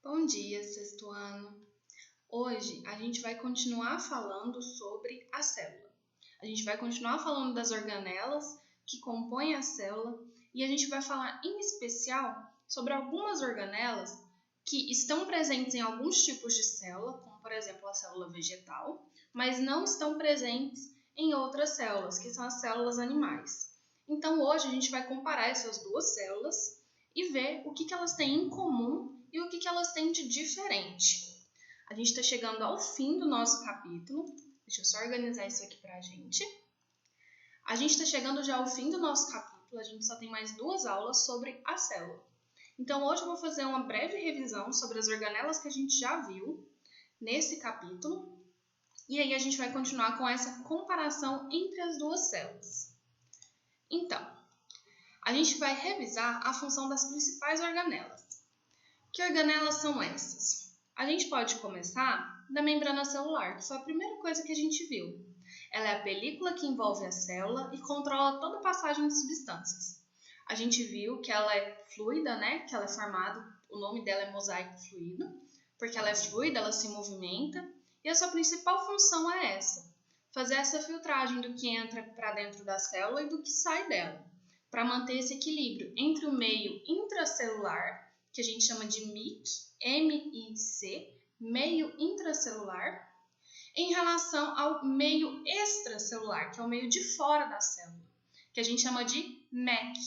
Bom dia, sexto ano! Hoje a gente vai continuar falando sobre a célula. A gente vai continuar falando das organelas que compõem a célula e a gente vai falar em especial sobre algumas organelas que estão presentes em alguns tipos de célula, como por exemplo a célula vegetal, mas não estão presentes em outras células, que são as células animais. Então hoje a gente vai comparar essas duas células e ver o que elas têm em comum e o que elas têm de diferente. A gente está chegando ao fim do nosso capítulo. Deixa eu só organizar isso aqui para a gente. A gente está chegando já ao fim do nosso capítulo. A gente só tem mais 2 aulas sobre a célula. Então, hoje eu vou fazer uma breve revisão sobre as organelas que a gente já viu nesse capítulo. E aí a gente vai continuar com essa comparação entre as duas células. Então, a gente vai revisar a função das principais organelas. Que organelas são essas? A gente pode começar da membrana celular, que foi a primeira coisa que a gente viu. Ela é a película que envolve a célula e controla toda a passagem de substâncias. A gente viu que ela é fluida, né? Que ela é formada, o nome dela é mosaico fluido, porque ela é fluida, ela se movimenta, e a sua principal função é essa: fazer essa filtragem do que entra para dentro da célula e do que sai dela, para manter esse equilíbrio entre o meio intracelular, que a gente chama de MIC, meio intracelular, em relação ao meio extracelular, que é o meio de fora da célula, que a gente chama de MEC,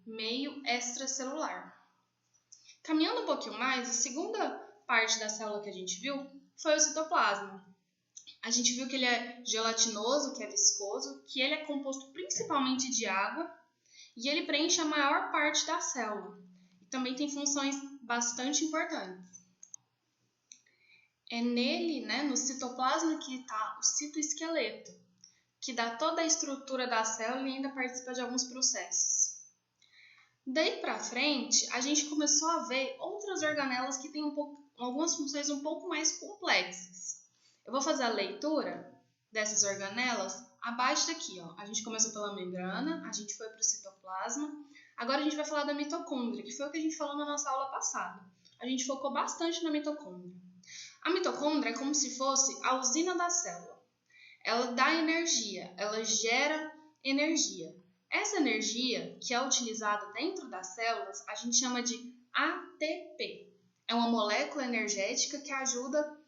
meio extracelular. Caminhando um pouquinho mais, a segunda parte da célula que a gente viu foi o citoplasma. A gente viu que ele é gelatinoso, que é viscoso, que ele é composto principalmente de água e ele preenche a maior parte da célula. E também tem funções bastante importantes. É nele, no citoplasma, que está o citoesqueleto, que dá toda a estrutura da célula e ainda participa de alguns processos. Daí para frente, a gente começou a ver outras organelas que têm algumas funções um pouco mais complexas. Eu vou fazer a leitura dessas organelas abaixo daqui. A gente começou pela membrana, a gente foi para o citoplasma. Agora a gente vai falar da mitocôndria, que foi o que a gente falou na nossa aula passada. A gente focou bastante na mitocôndria. A mitocôndria é como se fosse a usina da célula. Ela dá energia, ela gera energia. Essa energia que é utilizada dentro das células, a gente chama de ATP. É uma molécula energética que ajuda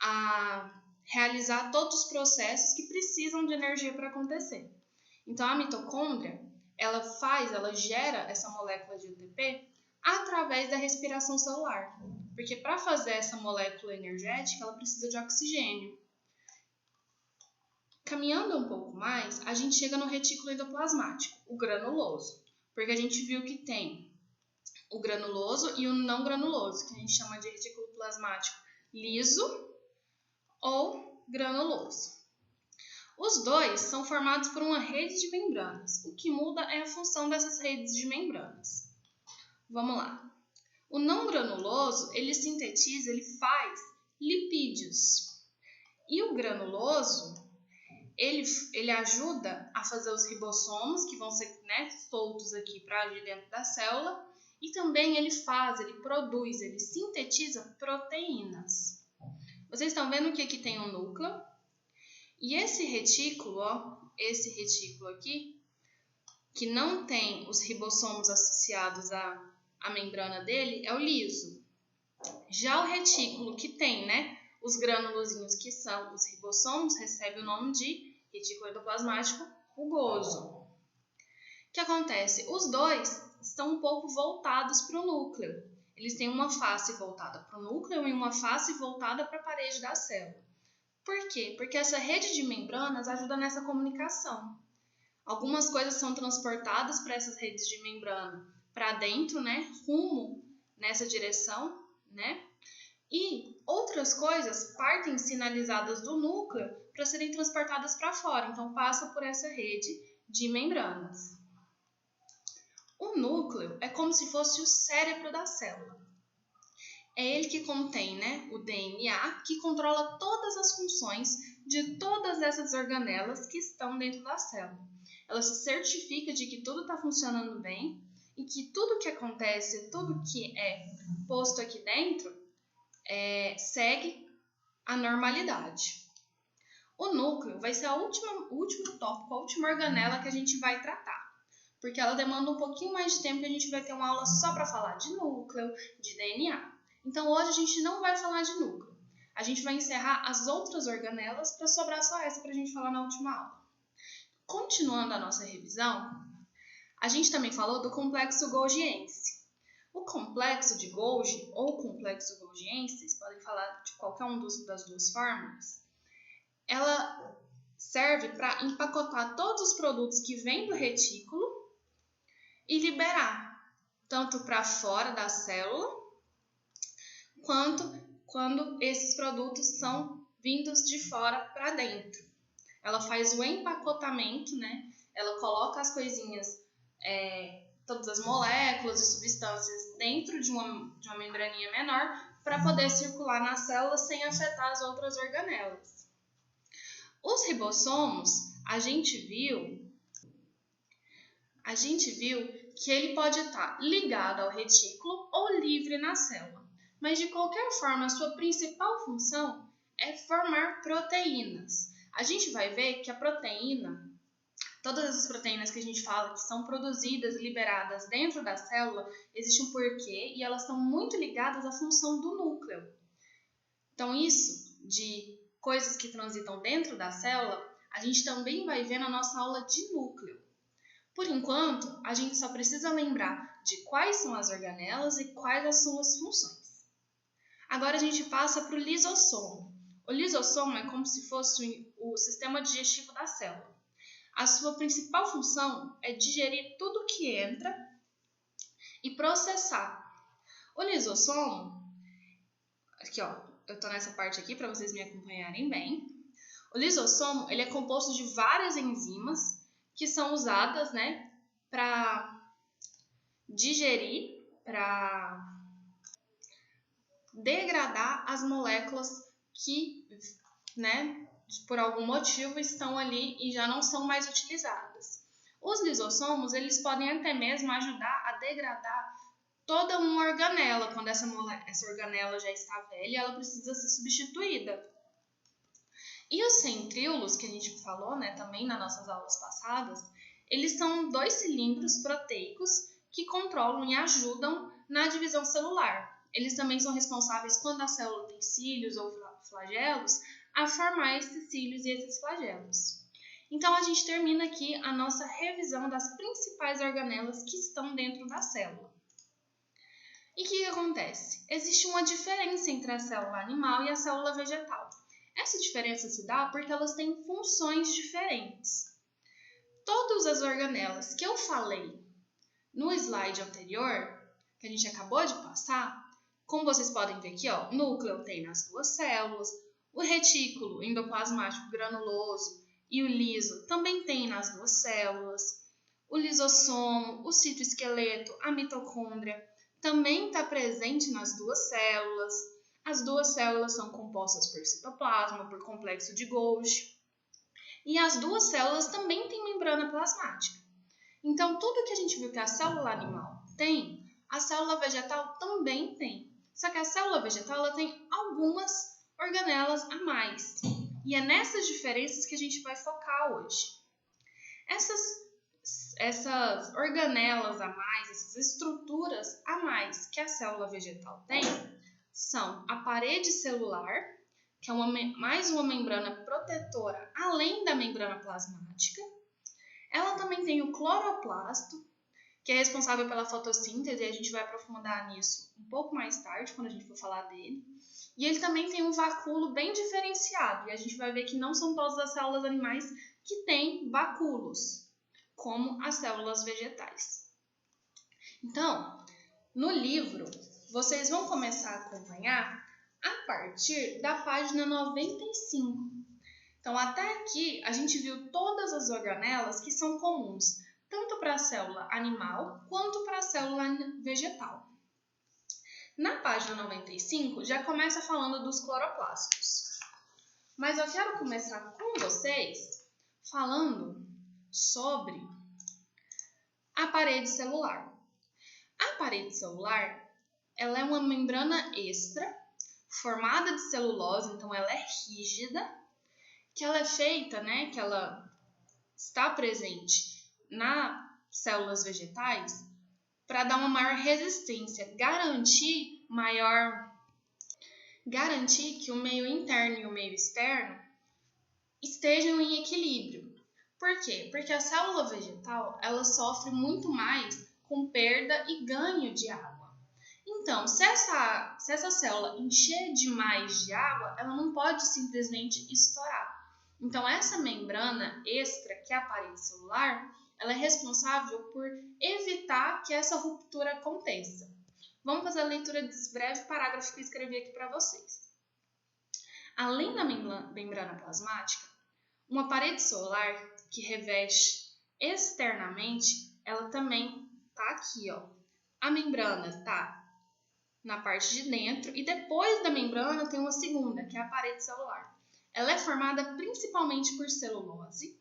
a realizar todos os processos que precisam de energia para acontecer. Então, a mitocôndria, ela gera essa molécula de ATP através da respiração celular. Porque para fazer essa molécula energética, ela precisa de oxigênio. Caminhando um pouco mais, a gente chega no retículo endoplasmático, o granuloso. Porque a gente viu que tem o granuloso e o não granuloso, que a gente chama de retículo plasmático liso ou granuloso. Os dois são formados por uma rede de membranas. O que muda é a função dessas redes de membranas. Vamos lá. O não granuloso, ele sintetiza, ele faz lipídios. E o granuloso, ele ajuda a fazer os ribossomos, que vão ser soltos aqui para agir dentro da célula. E também ele produz, ele sintetiza proteínas. Vocês estão vendo que aqui tem um núcleo. E esse retículo aqui, que não tem os ribossomos associados à membrana dele, é o liso. Já o retículo que tem, os granulozinhos, que são os ribossomos, recebe o nome de retículo endoplasmático rugoso. O que acontece? Os dois estão um pouco voltados para o núcleo. Eles têm uma face voltada para o núcleo e uma face voltada para a parede da célula. Por quê? Porque essa rede de membranas ajuda nessa comunicação. Algumas coisas são transportadas para essas redes de membrana para dentro, rumo nessa direção, E outras coisas partem sinalizadas do núcleo para serem transportadas para fora, então passa por essa rede de membranas. O núcleo é como se fosse o cérebro da célula. É ele que contém, o DNA, que controla todas as funções de todas essas organelas que estão dentro da célula. Ela se certifica de que tudo está funcionando bem e que tudo que acontece, tudo que é posto aqui dentro, segue a normalidade. O núcleo vai ser o último tópico, a última organela que a gente vai tratar, porque ela demanda um pouquinho mais de tempo e a gente vai ter uma aula só para falar de núcleo, de DNA. Então hoje a gente não vai falar de núcleo. A gente vai encerrar as outras organelas para sobrar só essa para a gente falar na última aula. Continuando a nossa revisão, a gente também falou do complexo golgiense. O complexo de Golgi ou complexo golgiense, vocês podem falar de qualquer uma das duas formas, ela serve para empacotar todos os produtos que vêm do retículo e liberar, tanto para fora da célula, quanto quando esses produtos são vindos de fora para dentro. Ela faz o empacotamento, né? Ela coloca as coisinhas, todas as moléculas e substâncias dentro de uma membraninha menor para poder circular na célula sem afetar as outras organelas. Os ribossomos, a gente viu que ele pode estar ligado ao retículo ou livre na célula, mas de qualquer forma a sua principal função é formar proteínas. A gente vai ver que a proteína, todas as proteínas que a gente fala que são produzidas e liberadas dentro da célula, existe um porquê e elas estão muito ligadas à função do núcleo. Então isso de coisas que transitam dentro da célula, a gente também vai ver na nossa aula de núcleo. Por enquanto, a gente só precisa lembrar de quais são as organelas e quais as suas funções. Agora a gente passa para o lisossomo. O lisossomo é como se fosse o sistema digestivo da célula. A sua principal função é digerir tudo que entra e processar. O lisossomo, aqui ó, eu estou nessa parte aqui para vocês me acompanharem bem. O lisossomo ele é composto de várias enzimas que são usadas, né, para digerir, para degradar as moléculas que, né, por algum motivo estão ali e já não são mais utilizadas. Os lisossomos eles podem até mesmo ajudar a degradar toda uma organela, quando essa organela já está velha, ela precisa ser substituída. E os centríolos, que a gente falou, né, também nas nossas aulas passadas, eles são 2 cilindros proteicos que controlam e ajudam na divisão celular. Eles também são responsáveis quando a célula tem cílios ou flagelos, a formar esses cílios e esses flagelos. Então, a gente termina aqui a nossa revisão das principais organelas que estão dentro da célula. E o que acontece? Existe uma diferença entre a célula animal e a célula vegetal. Essa diferença se dá porque elas têm funções diferentes. Todas as organelas que eu falei no slide anterior, que a gente acabou de passar, como vocês podem ver aqui, ó, o núcleo tem nas 2 células, o retículo endoplasmático granuloso e o liso também tem nas 2 células, o lisossomo, o citoesqueleto, a mitocôndria também está presente nas 2 células. As 2 células são compostas por citoplasma, por complexo de Golgi. E as 2 células também têm membrana plasmática. Então, tudo que a gente viu que a célula animal tem, a célula vegetal também tem. Só que a célula vegetal ela tem algumas organelas a mais. E é nessas diferenças que a gente vai focar hoje. Essas organelas a mais, essas estruturas a mais que a célula vegetal tem, são a parede celular, que é mais uma membrana protetora além da membrana plasmática. Ela também tem o cloroplasto, que é responsável pela fotossíntese, e a gente vai aprofundar nisso um pouco mais tarde, quando a gente for falar dele. E ele também tem um vacúolo bem diferenciado, e a gente vai ver que não são todas as células animais que têm vacúolos, como as células vegetais. Então, no livro, vocês vão começar a acompanhar a partir da página 95. Então, até aqui, a gente viu todas as organelas que são comuns, tanto para a célula animal quanto para a célula vegetal. Na página 95, já começa falando dos cloroplastos. Mas eu quero começar com vocês falando sobre a parede celular. A parede celular, ela é uma membrana extra, formada de celulose, então ela é rígida, que ela é feita, né, que ela está presente nas células vegetais para dar uma maior resistência, garantir que o meio interno e o meio externo estejam em equilíbrio. Por quê? Porque a célula vegetal, ela sofre muito mais com perda e ganho de água. Então, se essa célula encher demais de água, ela não pode simplesmente estourar. Então, essa membrana extra, que é a parede celular, ela é responsável por evitar que essa ruptura aconteça. Vamos fazer a leitura desse breve parágrafo que eu escrevi aqui para vocês. Além da membrana plasmática, uma parede celular que reveste externamente, ela também está aqui, ó. A membrana está na parte de dentro e depois da membrana tem uma segunda, que é a parede celular. Ela é formada principalmente por celulose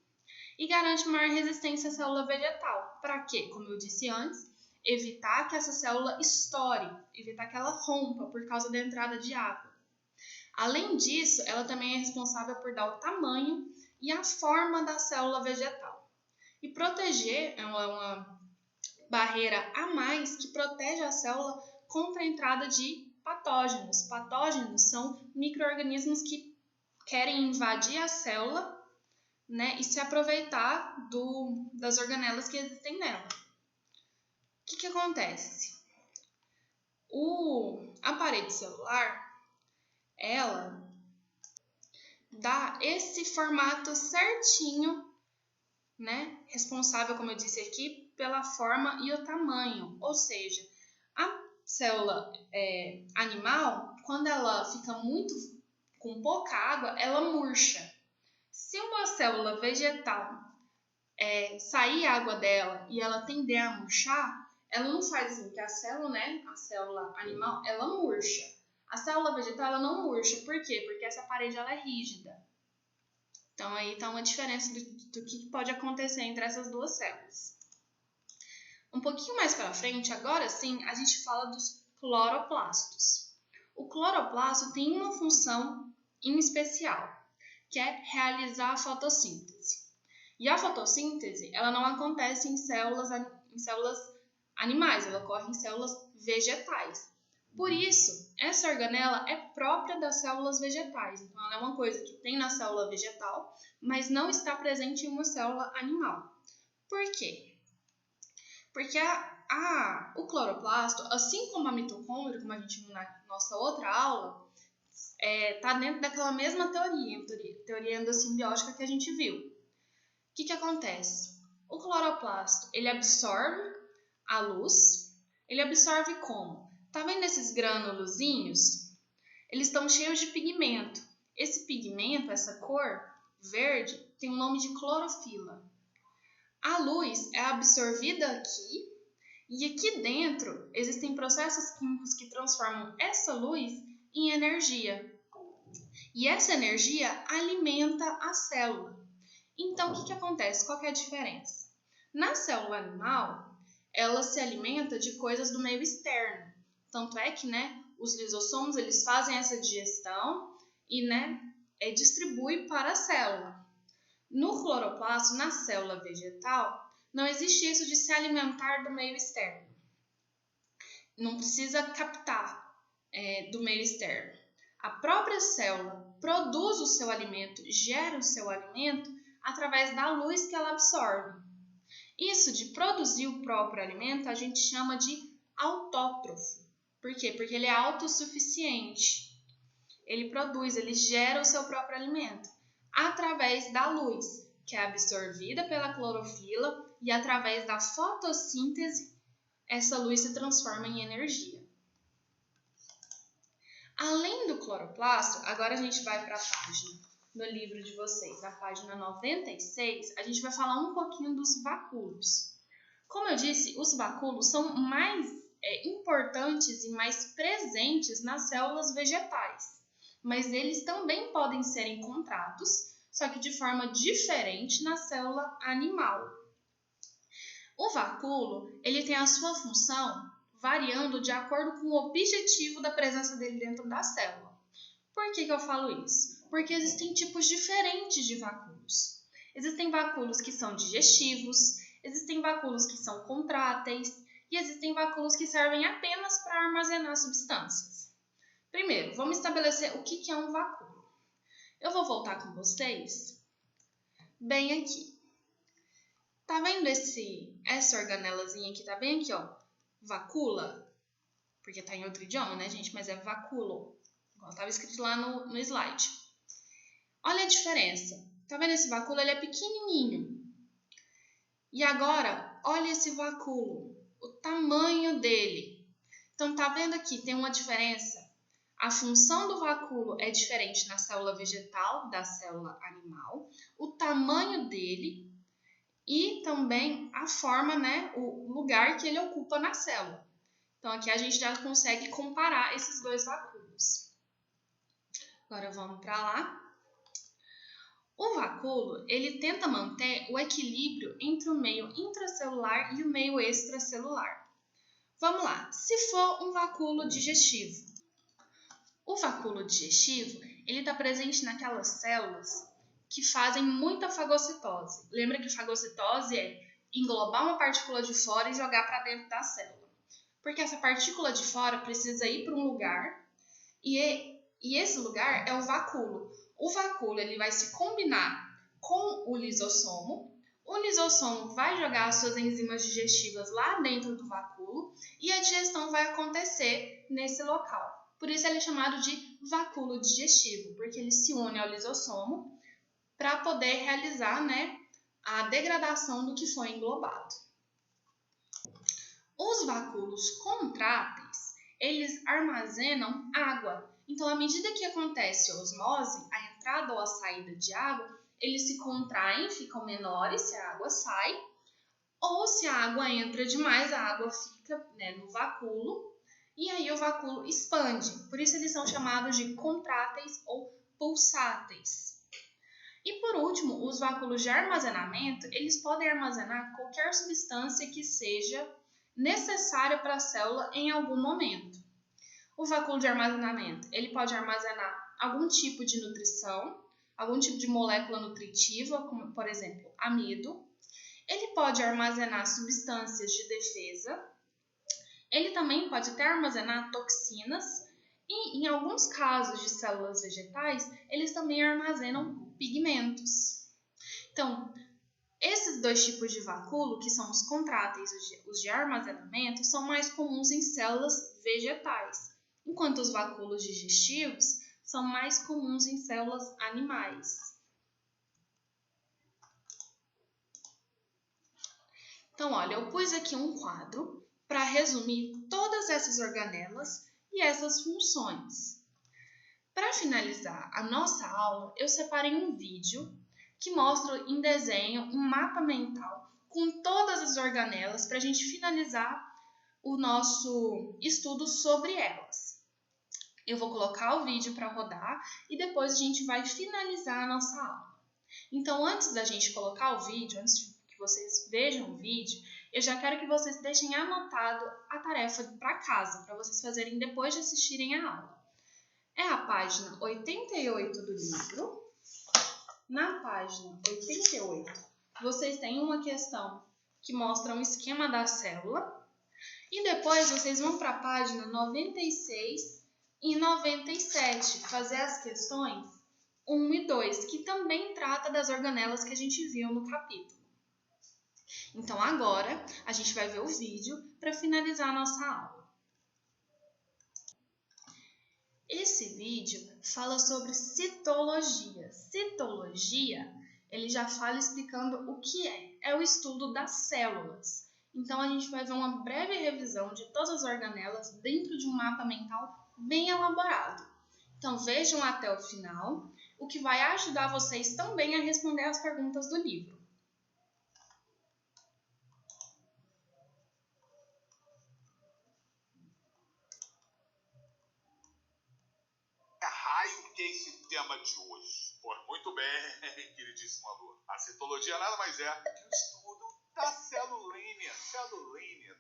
e garante maior resistência à célula vegetal. Para quê? Como eu disse antes, evitar que essa célula estoure, evitar que ela rompa por causa da entrada de água. Além disso, ela também é responsável por dar o tamanho e a forma da célula vegetal. E proteger é uma barreira a mais que protege a célula contra a entrada de patógenos. Patógenos são micro-organismos que querem invadir a célula, né, e se aproveitar das organelas que existem nela. O que acontece? A parede celular, ela dá esse formato certinho, né, responsável, como eu disse aqui, pela forma e o tamanho. Ou seja, a célula animal, quando ela fica com pouca água, ela murcha. Se uma célula vegetal sair água dela e ela tender a murchar, ela não faz assim, porque a célula animal, ela murcha. A célula vegetal, ela não murcha. Por quê? Porque essa parede ela é rígida. Então, aí está uma diferença do que pode acontecer entre essas duas células. Um pouquinho mais para frente, agora sim, a gente fala dos cloroplastos. O cloroplasto tem uma função em especial, que é realizar a fotossíntese. E a fotossíntese, ela não acontece em células animais, ela ocorre em células vegetais. Por isso, essa organela é própria das células vegetais. Então, ela é uma coisa que tem na célula vegetal, mas não está presente em uma célula animal. Por quê? Porque o cloroplasto, assim como a mitocôndria, como a gente viu na nossa outra aula, está dentro daquela mesma teoria endossimbiótica que a gente viu. O que acontece? O cloroplasto, ele absorve a luz. Ele absorve como? Tá vendo esses granulozinhos? Eles estão cheios de pigmento. Esse pigmento, essa cor verde, tem o nome de clorofila. A luz é absorvida aqui e aqui dentro existem processos químicos que transformam essa luz em energia. E essa energia alimenta a célula. Então, o que acontece? Qual que é a diferença? Na célula animal, ela se alimenta de coisas do meio externo. Tanto é que, os lisossomos, eles fazem essa digestão e, distribui para a célula. No cloroplasto, na célula vegetal, não existe isso de se alimentar do meio externo. Não precisa captar do meio externo. A própria célula produz o seu alimento, gera o seu alimento através da luz que ela absorve. Isso de produzir o próprio alimento a gente chama de autótrofo. Por quê? Porque ele é autossuficiente. Ele produz, ele gera o seu próprio alimento através da luz, que é absorvida pela clorofila, e através da fotossíntese, essa luz se transforma em energia. Além do cloroplasto, agora a gente vai para a página no livro de vocês, na página 96, a gente vai falar um pouquinho dos vacúolos. Como eu disse, os vacúolos são mais importantes e mais presentes nas células vegetais, mas eles também podem ser encontrados, só que de forma diferente na célula animal. O vacúolo, ele tem a sua função variando de acordo com o objetivo da presença dele dentro da célula. Por que eu falo isso? Porque existem tipos diferentes de vacúolos. Existem vacúolos que são digestivos, existem vacúolos que são contráteis e existem vacúolos que servem apenas para armazenar substâncias. Primeiro, vamos estabelecer o que é um vacúolo. Eu vou voltar com vocês bem aqui. Tá vendo essa organelazinha aqui? Tá bem aqui, ó. Vacula, porque tá em outro idioma, né, gente? Mas é vacúolo, igual estava escrito lá no slide. Olha a diferença. Tá vendo esse vacúolo? Ele é pequenininho. E agora, olha esse vacúolo, o tamanho dele. Então, tá vendo aqui? Tem uma diferença. A função do vacúolo é diferente na célula vegetal da célula animal. O tamanho dele e também a forma, né, o lugar que ele ocupa na célula. Então, aqui a gente já consegue comparar esses dois vacúolos. Agora, vamos para lá. O vacúolo, ele tenta manter o equilíbrio entre o meio intracelular e o meio extracelular. Vamos lá. Se for um vacúolo digestivo. O vacúolo digestivo, ele está presente naquelas células que fazem muita fagocitose. Lembra que fagocitose é englobar uma partícula de fora e jogar para dentro da célula. Porque essa partícula de fora precisa ir para um lugar e esse lugar é o vacúolo. O vacúolo ele vai se combinar com o lisossomo. O lisossomo vai jogar as suas enzimas digestivas lá dentro do vacúolo e a digestão vai acontecer nesse local. Por isso ele é chamado de vacúolo digestivo, porque ele se une ao lisossomo para poder realizar, né, a degradação do que foi englobado. Os vacúolos contráteis, eles armazenam água. Então, à medida que acontece a osmose, a entrada ou a saída de água, eles se contraem, ficam menores se a água sai, ou se a água entra demais, a água fica, né, no vacúolo, e aí o vacúolo expande. Por isso eles são chamados de contráteis ou pulsáteis. E por último, os vacúolos de armazenamento, eles podem armazenar qualquer substância que seja necessária para a célula em algum momento. O vacúolo de armazenamento, ele pode armazenar algum tipo de nutrição, algum tipo de molécula nutritiva, como por exemplo, amido. Ele pode armazenar substâncias de defesa. Ele também pode até armazenar toxinas e, em alguns casos de células vegetais, eles também armazenam pigmentos. Então, esses dois tipos de vacúolo, que são os contráteis e os de armazenamento, são mais comuns em células vegetais, enquanto os vacúolos digestivos são mais comuns em células animais. Então, olha, eu pus aqui um quadro para resumir todas essas organelas e essas funções. Para finalizar a nossa aula, eu separei um vídeo que mostra em desenho um mapa mental com todas as organelas para a gente finalizar o nosso estudo sobre elas. Eu vou colocar o vídeo para rodar e depois a gente vai finalizar a nossa aula. Então, antes da gente colocar o vídeo, antes que vocês vejam o vídeo, eu já quero que vocês deixem anotado a tarefa para casa, para vocês fazerem depois de assistirem a aula. É a página 88 do livro. Na página 88, vocês têm uma questão que mostra um esquema da célula. E depois vocês vão para a página 96 e 97, fazer as questões 1 e 2, que também trata das organelas que a gente viu no capítulo. Então, agora, a gente vai ver o vídeo para finalizar a nossa aula. Esse vídeo fala sobre citologia. Citologia, ele já fala explicando o que é. É o estudo das células. Então, a gente vai ver uma breve revisão de todas as organelas dentro de um mapa mental bem elaborado. Então, vejam até o final, o que vai ajudar vocês também a responder as perguntas do livro. Que é esse tema de hoje? Pois muito bem, queridíssimo aluno. A citologia nada mais é que o estudo da celulínea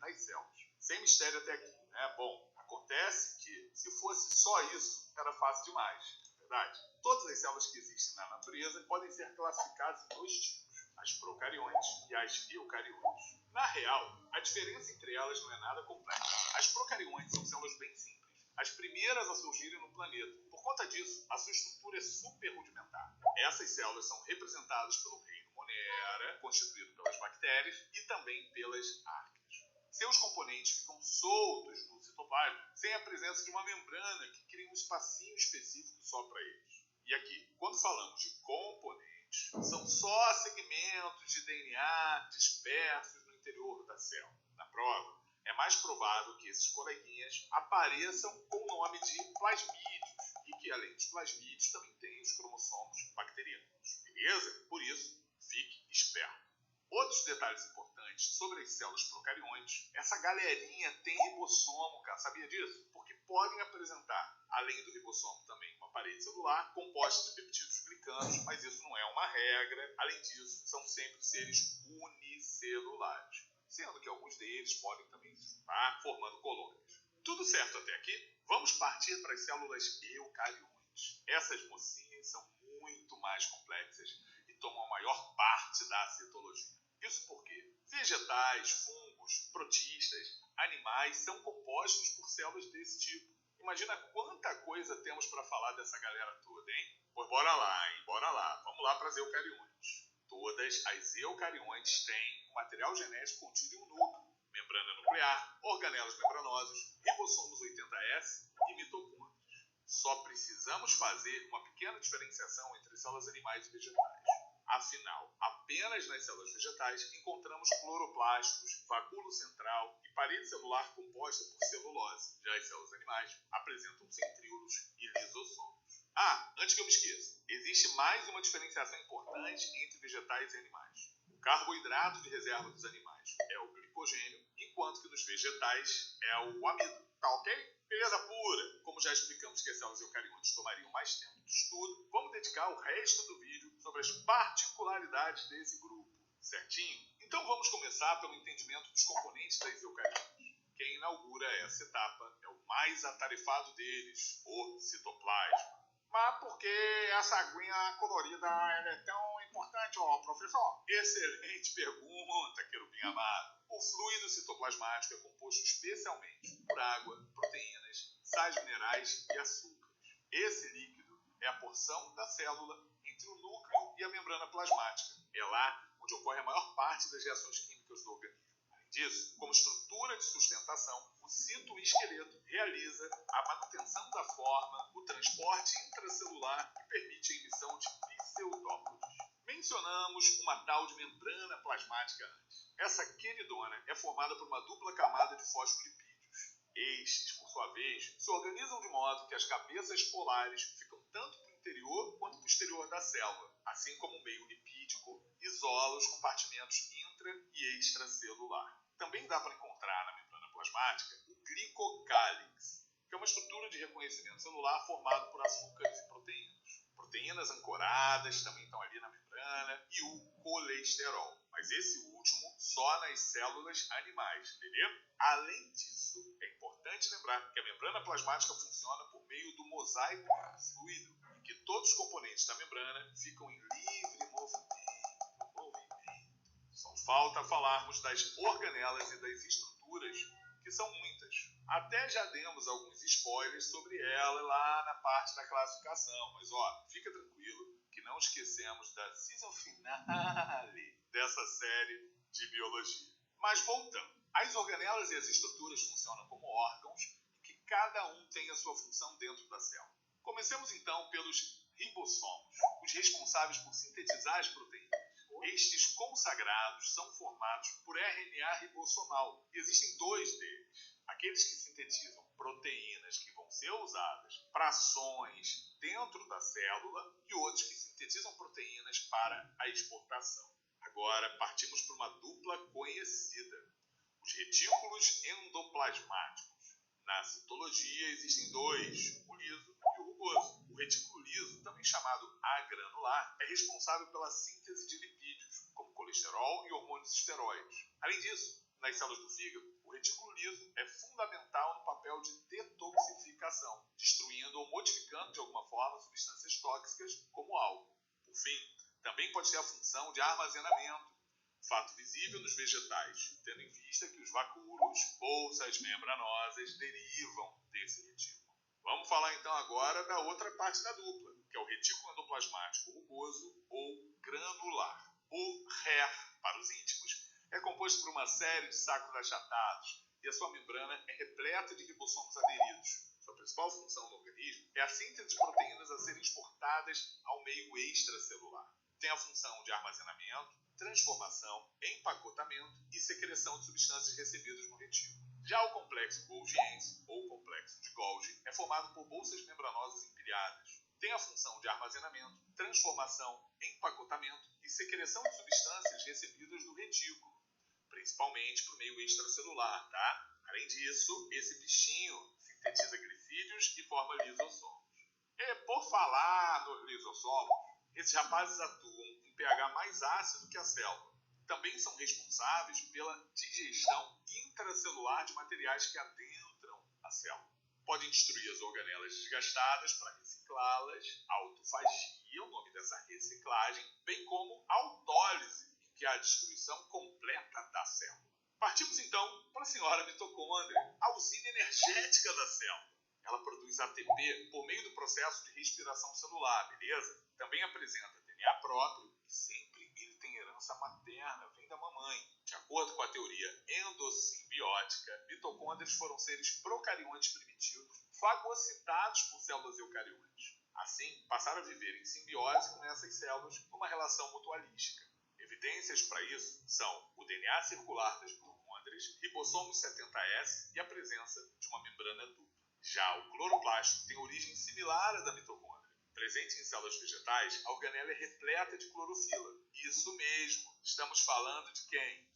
das células. Sem mistério até aqui, né? Bom, acontece que se fosse só isso, era fácil demais, não é verdade? Todas as células que existem na natureza podem ser classificadas em dois tipos, as procariontes e as eucariontes. Na real, a diferença entre elas não é nada complexa. As procariontes são células bem simples, as primeiras a surgirem no planeta. Por conta disso, a sua estrutura é super rudimentar. Essas células são representadas pelo reino Monera, constituído pelas bactérias e também pelas arqueias. Seus componentes ficam soltos no citoplasma, sem a presença de uma membrana que cria um espacinho específico só para eles. E aqui, quando falamos de componentes, são só segmentos de DNA dispersos no interior da célula. Na prova, é mais provável que esses coleguinhas apareçam com o nome de plasmídeos e que, além dos plasmídeos, também tem os cromossomos bacterianos. Beleza? Por isso, fique esperto. Outros detalhes importantes sobre as células procariontes, essa galerinha tem ribossomo, cara, sabia disso? Porque podem apresentar, além do ribossomo, também uma parede celular composta de peptídeos glicanos, mas isso não é uma regra. Além disso, são sempre seres unicelulares, sendo que alguns deles podem também se juntar, formando colônias. Tudo certo até aqui? Vamos partir para as células eucariontes. Essas mocinhas são muito mais complexas e tomam a maior parte da citologia. Isso porque vegetais, fungos, protistas, animais são compostos por células desse tipo. Imagina quanta coisa temos para falar dessa galera toda, hein? Pois bora lá, hein? Bora lá. Vamos lá para as eucariontes. Todas as eucariontes têm um material genético contido em um núcleo, membrana nuclear, organelas membranosas, ribossomos 80S e mitocôndrias. Só precisamos fazer uma pequena diferenciação entre células animais e vegetais. Afinal, apenas nas células vegetais encontramos cloroplastos, vacúolo central e parede celular composta por celulose. Já as células animais apresentam centríolos e lisossomos. Antes que eu me esqueça, existe mais uma diferenciação importante entre vegetais e animais. O carboidrato de reserva dos animais é o glicogênio, enquanto que nos vegetais é o amido. Tá ok? Beleza pura! Como já explicamos que as células eucariontes tomariam mais tempo de estudo, vamos dedicar o resto do vídeo sobre as particularidades desse grupo, certinho? Então vamos começar pelo entendimento dos componentes das eucariontes. Quem inaugura essa etapa é o mais atarefado deles, o citoplasma. Mas por que essa aguinha colorida é tão importante, professor? Excelente pergunta, querubim amado. O fluido citoplasmático é composto especialmente por água, proteínas, sais minerais e açúcares. Esse líquido é a porção da célula entre o núcleo e a membrana plasmática. É lá onde ocorre a maior parte das reações químicas do organismo. Além disso, como estrutura de sustentação, o citoesqueleto realiza a manutenção da forma, o transporte intracelular e permite a emissão de pseudópodes. Mencionamos uma tal de membrana plasmática antes. Essa queridona é formada por uma dupla camada de fosfolipídios. Estes, por sua vez, se organizam de modo que as cabeças polares ficam tanto para o interior quanto para o exterior da célula, assim como o meio lipídico isola os compartimentos intra- e extracelular. Também dá para encontrar na membrana plasmática o glicocálix, que é uma estrutura de reconhecimento celular formado por açúcares e proteínas. Proteínas ancoradas também estão ali na membrana e o colesterol, mas esse último só nas células animais, entendeu? Além disso, é importante lembrar que a membrana plasmática funciona por meio do mosaico fluido, em que todos os componentes da membrana ficam em livre movimento. Só falta falarmos das organelas e das estruturas, que são muitas. Até já demos alguns spoilers sobre ela lá na parte da classificação, mas fica tranquilo que não esquecemos da season finale dessa série de biologia. Mas voltando, as organelas e as estruturas funcionam como órgãos e que cada um tem a sua função dentro da célula. Comecemos então pelos ribossomos, os responsáveis por sintetizar as proteínas. Estes consagrados são formados por RNA ribossomal e existem dois deles. Aqueles que sintetizam proteínas que vão ser usadas para ações dentro da célula e outros que sintetizam proteínas para a exportação. Agora partimos para uma dupla conhecida, os retículos endoplasmáticos. Na citologia existem dois, o liso e o rugoso. O retículo liso, também chamado agranular, é responsável pela síntese de lipídios, como colesterol e hormônios esteroides. Além disso, nas células do fígado, o retículo liso é fundamental no papel de detoxificação, destruindo ou modificando de alguma forma substâncias tóxicas como álcool. Por fim, também pode ter a função de armazenamento, fato visível nos vegetais, tendo em vista que os vacúolos, bolsas membranosas, derivam desse retículo. Vamos falar então agora da outra parte da dupla, que é o retículo endoplasmático rugoso ou granular. O RER, para os íntimos, é composto por uma série de sacos achatados e a sua membrana é repleta de ribossomos aderidos. Sua principal função no organismo é a síntese de proteínas a serem exportadas ao meio extracelular. Tem a função de armazenamento, transformação, empacotamento e secreção de substâncias recebidas no retículo. Já o complexo golgiense, ou complexo de Golgi, é formado por bolsas membranosas empilhadas. Tem a função de armazenamento, transformação, empacotamento e secreção de substâncias recebidas do retículo, principalmente por meio extracelular, tá? Além disso, esse bichinho sintetiza glicídios e forma lisossomos. E por falar nos lisossomos, esses rapazes atuam em pH mais ácido que a célula. Também são responsáveis pela digestão intracelular de materiais que adentram a célula. Podem destruir as organelas desgastadas para reciclá-las, autofagia, o nome dessa reciclagem, bem como autólise, em que há a destruição completa da célula. Partimos então para a senhora mitocôndria, a usina energética da célula. Ela produz ATP por meio do processo de respiração celular, beleza? Também apresenta DNA próprio, que sempre ele tem herança materna, vem da mamãe. De acordo com a teoria endossimbiótica, mitocôndrias foram seres procariontes primitivos, fagocitados por células eucariontes. Assim, passaram a viver em simbiose com essas células numa relação mutualística. Evidências para isso são o DNA circular das mitocôndrias, ribossomos 70S e a presença de uma membrana dupla. Já o cloroplasto tem origem similar à da mitocôndria. Presente em células vegetais, a organela é repleta de clorofila. Isso mesmo, estamos falando de quem?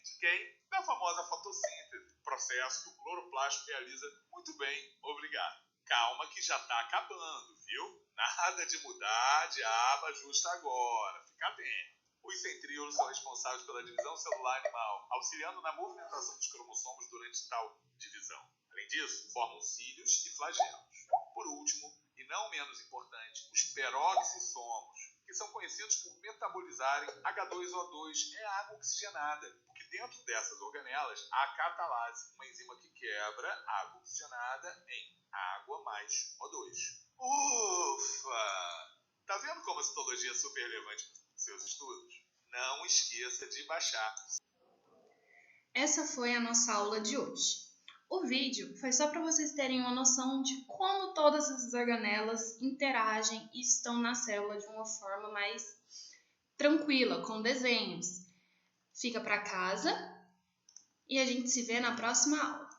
De quem? Da famosa fotossíntese, processo que o cloroplasto realiza muito bem, obrigado. Calma que já está acabando, viu? Nada de mudar de aba justa agora, fica bem. Os centríolos são responsáveis pela divisão celular animal, auxiliando na movimentação dos cromossomos durante tal divisão. Além disso, formam cílios e flagelos. Por último, e não menos importante, os peroxissomos, que são conhecidos por metabolizarem H2O2, é água oxigenada, porque dentro dessas organelas há a catalase, uma enzima que quebra água oxigenada em água mais O2. Ufa! Tá vendo como a citologia é super relevante para os seus estudos? Não esqueça de baixar. Essa foi a nossa aula de hoje. O vídeo foi só para vocês terem uma noção de como todas essas organelas interagem e estão na célula de uma forma mais tranquila, com desenhos. Fica para casa e a gente se vê na próxima aula.